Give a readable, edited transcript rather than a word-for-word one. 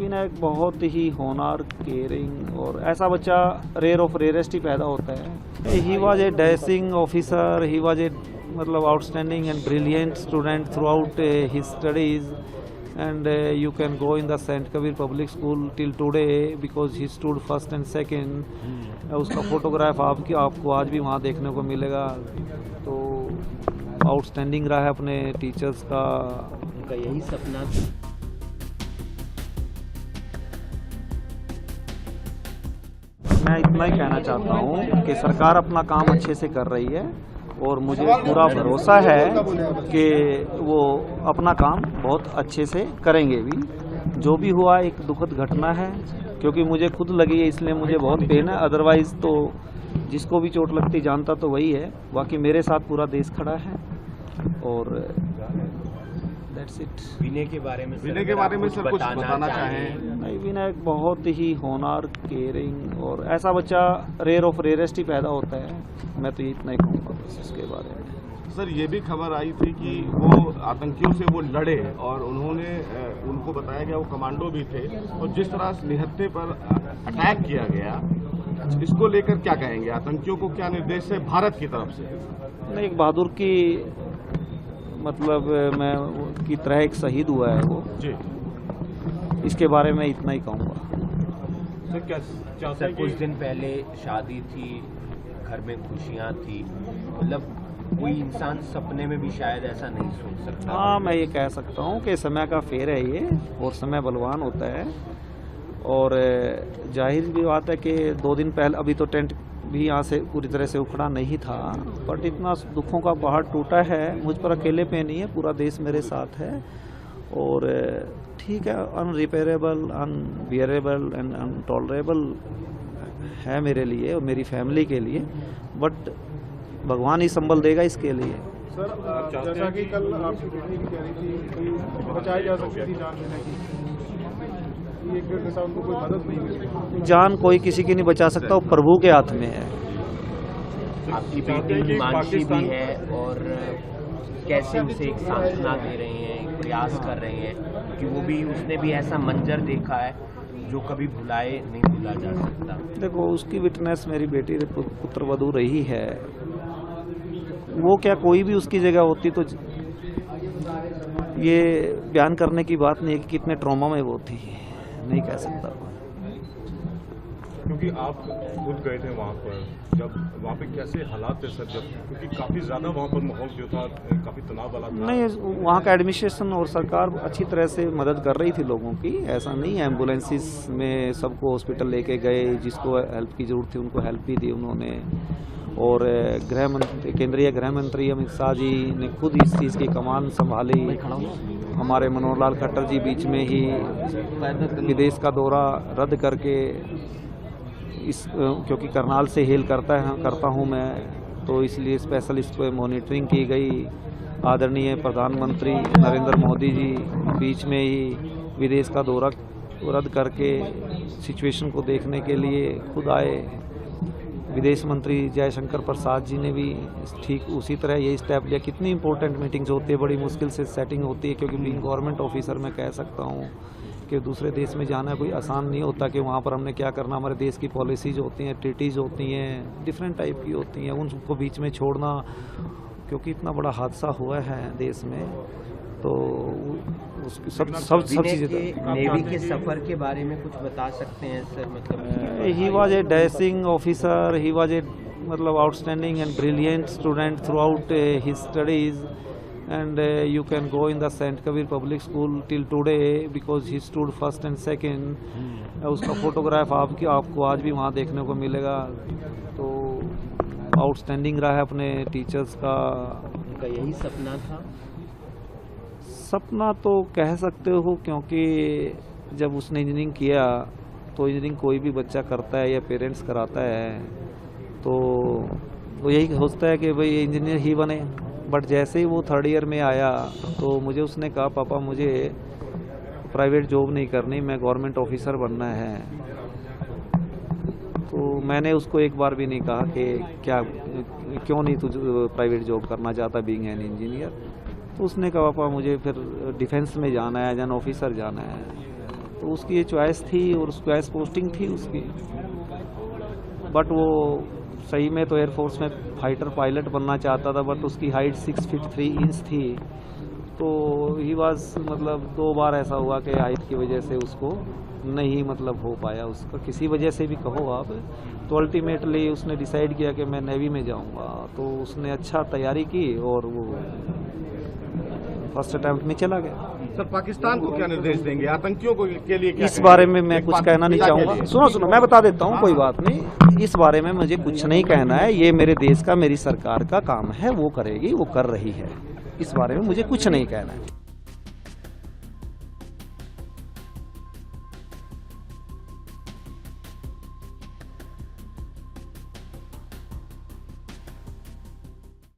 विनायक बहुत ही होनहार, केयरिंग और ऐसा बच्चा रेयर ऑफ रेयरेस्ट ही पैदा होता है। He was a dashing officer, he was a मतलब outstanding and brilliant student throughout his studies and you can go in the Saint Kabir public school till today because he stood first and second। उसका photograph आपको आज भी वहाँ देखने को मिलेगा। तो आउटस्टैंडिंग रहा है अपने टीचर्स का, उनका यही सपना था। मैं इतना ही कहना चाहता हूँ कि सरकार अपना काम अच्छे से कर रही है और मुझे पूरा भरोसा है कि वो अपना काम बहुत अच्छे से करेंगे भी। जो भी हुआ एक दुखद घटना है, क्योंकि मुझे खुद लगी है इसलिए मुझे बहुत पेन है। अदरवाइज तो जिसको भी चोट लगती जानता तो वही है। बाकी मेरे साथ पूरा देश खड़ा है और दैट्स इट। विनय के बारे में सर कुछ बताना चाहें? नहीं, विनय बहुत ही होनहार, केयरिंग और ऐसा बच्चा रेयर ऑफ रेयरेस्ट ही पैदा होता है। मैं तो इतना ही कहूँगा बस इसके बारे में। सर ये भी खबर आई थी कि वो आतंकियों से वो लड़े और उनको बताया गया वो कमांडो भी थे, और जिस तरह निहत्थे पर अटैक किया गया, इसको लेकर क्या कहेंगे? आतंकियों को क्या निर्देश है भारत की तरफ से? नहीं, एक बहादुर की मतलब मैं की तरह एक शहीद हुआ है वो जी। इसके बारे में इतना ही कहूँगा। सर क्या सर कुछ दिन पहले शादी थी, घर में खुशियाँ थी, मतलब कोई इंसान सपने में भी शायद ऐसा नहीं सोच सकता। हाँ, मैं ये कह सकता हूँ कि समय का फेर है ये, और समय बलवान होता है। और जाहिर भी बात है कि 2 दिन पहले अभी तो टेंट भी यहाँ से पूरी तरह से उखड़ा नहीं था, बट इतना दुखों का पहाड़ टूटा है। मुझ पर अकेले पे नहीं है, पूरा देश मेरे साथ है। और ठीक है, अनरिपेयरेबल, अनबियरेबल एंड अनटॉलरेबल है मेरे लिए और मेरी फैमिली के लिए, बट भगवान ही संभल देगा इसके लिए। सर जैसा कि कल आपकी बेटी भी कह रही थी कि बचाई जा सकती थी जान देने की, एक डेढ़ के साथ उनको कोई मदद नहीं मिली। जान कोई किसी की नहीं बचा सकता, वो प्रभु के हाथ में है। आपकी बेटी हिमांशी भी है और कैसे उसे एक सांत्वना दे रही हैं, प्रयास कर रही हैं कि वो भी, उसने भी ऐसा मंजर देखा है जो कभी नहीं भुला जा सकता। देखो, उसकी विटनेस मेरी बेटी पुत्रवधू रही है। वो क्या कोई भी उसकी जगह होती तो ये बयान करने की बात नहीं है कि कितने ट्रॉमा में वो थी, नहीं कह सकता। क्योंकि आप खुद गए थे वहाँ पर, जब वहाँ पे कैसे हालात थे सर? जब क्योंकि काफ़ी ज़्यादा वहाँ पर माहौल जो था काफ़ी तनाव वाला था। नहीं, वहाँ का एडमिनिस्ट्रेशन और सरकार अच्छी तरह से मदद कर रही थी लोगों की, ऐसा नहीं है। एम्बुलेंसेस में सबको हॉस्पिटल लेके गए, जिसको हेल्प की ज़रूरत थी उनको हेल्प भी दी उन्होंने। और केंद्रीय गृह मंत्री अमित शाह जी ने खुद इस चीज़ की कमान संभाली। हमारे मनोहर लाल खट्टर जी बीच में ही विदेश का दौरा रद्द करके क्योंकि करनाल से हेल करता हूँ मैं, तो इसलिए स्पेशल इस पर मॉनिटरिंग की गई। आदरणीय प्रधानमंत्री नरेंद्र मोदी जी बीच में ही विदेश का दौरा रद्द करके सिचुएशन को देखने के लिए खुद आए। विदेश मंत्री जयशंकर प्रसाद जी ने भी ठीक उसी तरह यही स्टेप लिया। कितनी इंपॉर्टेंट मीटिंग्स होती है, बड़ी मुश्किल से सेटिंग होती है, क्योंकि बीइंग गवर्नमेंट ऑफिसर मैं कह सकता हूँ कि दूसरे देश में जाना कोई आसान नहीं होता कि वहाँ पर हमने क्या करना। हमारे देश की पॉलिसीज होती हैं, ट्रीटीज़ होती हैं, डिफरेंट टाइप की होती हैं, उनको बीच में छोड़ना, क्योंकि इतना बड़ा हादसा हुआ है देश में, तो सब चीज़ें। नेवी के सफ़र के बारे में कुछ बता सकते हैं सर? मतलब he was a dashing officer, he was a मतलब outstanding and brilliant student throughout his studies, and you can go in the Saint Kabir public school till today because he stood first and second। उसका photograph आपको आज भी वहाँ देखने को मिलेगा। तो आउटस्टैंडिंग रहा है अपने टीचर्स का, उनका यही सपना था। सपना तो कह सकते हो, क्योंकि जब उसने इंजीनियरिंग किया तो इंजीनियरिंग कोई भी बच्चा करता है या पेरेंट्स कराता है तो वो यही सोचता है कि भाई इंजीनियर ही बने। बट जैसे ही वो 3rd ईयर में आया तो मुझे उसने कहा, पापा मुझे प्राइवेट जॉब नहीं करनी, मैं गवर्नमेंट ऑफिसर बनना है। तो मैंने उसको एक बार भी नहीं कहा कि क्यों नहीं तुझ प्राइवेट जॉब करना चाहता बीइंग एन इंजीनियर। तो उसने कहा, पापा मुझे फिर डिफेंस में जाना है, एज एन ऑफिसर जाना है। तो उसकी ये चॉइस थी और चॉइस पोस्टिंग थी उसकी। बट वो सही में तो एयरफोर्स में फाइटर पायलट बनना चाहता था, बट उसकी हाइट 6 फीट 3 इंच थी। तो ही वाज मतलब 2 बार ऐसा हुआ कि हाइट की वजह से उसको नहीं मतलब हो पाया, उसका किसी वजह से भी कहो आप। तो अल्टीमेटली उसने डिसाइड किया कि मैं नेवी में जाऊंगा। तो उसने अच्छा तैयारी की और वो फर्स्ट अटेम्प्ट में चला गया। सर, पाकिस्तान को क्या निर्देश देंगे, आतंकियों को के लिए क्या इस बारे में मैं कुछ कहना नहीं चाहूँगा। सुनो मैं बता देता हूँ, कोई बात नहीं। इस बारे में मुझे कुछ नहीं कहना है। ये मेरे देश का, मेरी सरकार का काम है, वो करेगी, वो कर रही है। इस बारे में मुझे कुछ नहीं कहना है।